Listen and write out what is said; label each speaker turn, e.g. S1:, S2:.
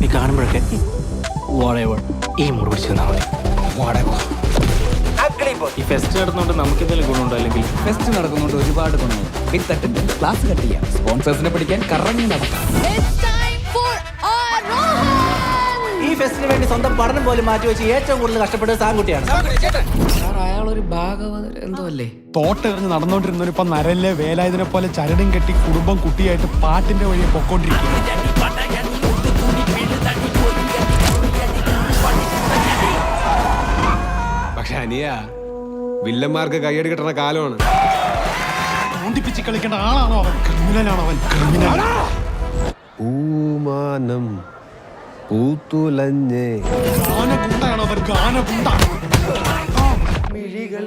S1: നീ കാണുമ്പോഴൊക്കെ ഈ മുറി പിടിച്ചു തന്നാൽ മതി. ഈ ഫെസ്റ്റ് നടന്നുകൊണ്ട് നമുക്ക് എന്തെങ്കിലും ഗുണമുണ്ടോ? അല്ലെങ്കിൽ
S2: ഫെസ്റ്റ് നടക്കുന്നുണ്ട് ഒരുപാട് ഗുണങ്ങൾ. വിത്ത് അറ്റൻഡൻസ് ക്ലാസ് കട്ട് ചെയ്യാം, സ്പോൺസേഴ്സിനെ പിടിക്കാൻ കറങ്ങി നടക്കാം.
S1: ഈ ഫെസ്റ്റിന് വേണ്ടി സ്വന്തം പഠനം പോലും മാറ്റിവെച്ച് ഏറ്റവും കൂടുതൽ കഷ്ടപ്പെട്ടത് സാൻകുട്ടിയാണ്.
S2: അയാളൊരു ഭാഗവത എന്തോ അല്ലേ?
S3: തോട്ടെറിഞ്ഞ് നടന്നുകൊണ്ടിരുന്നവരിപ്പൊ നരല്ലേ വേലായുധനെ പോലെ ചരടും കെട്ടി കുടുംബം കുട്ടിയായിട്ട് പാട്ടിന്റെ വഴിയെ പൊക്കോണ്ടിരിക്കുക.
S4: പക്ഷെ അനിയ വില്ലന്മാർക്ക് കയ്യടി കിട്ടുന്ന കാലമാണ്.
S3: ഓണ്ടിപ്പിച്ച് കളിക്കേണ്ട ആളാണോ അവൻ? ക്രിമിനലാണോ അവൻ? ക്രിമിനൽ.
S4: പൂമാനം പൂത്തുലഞ്ഞേ
S3: ഗാനഗുണ്ടാണോ അവൻ? ഗാനഗുണ്ട.
S1: മിഴികൾ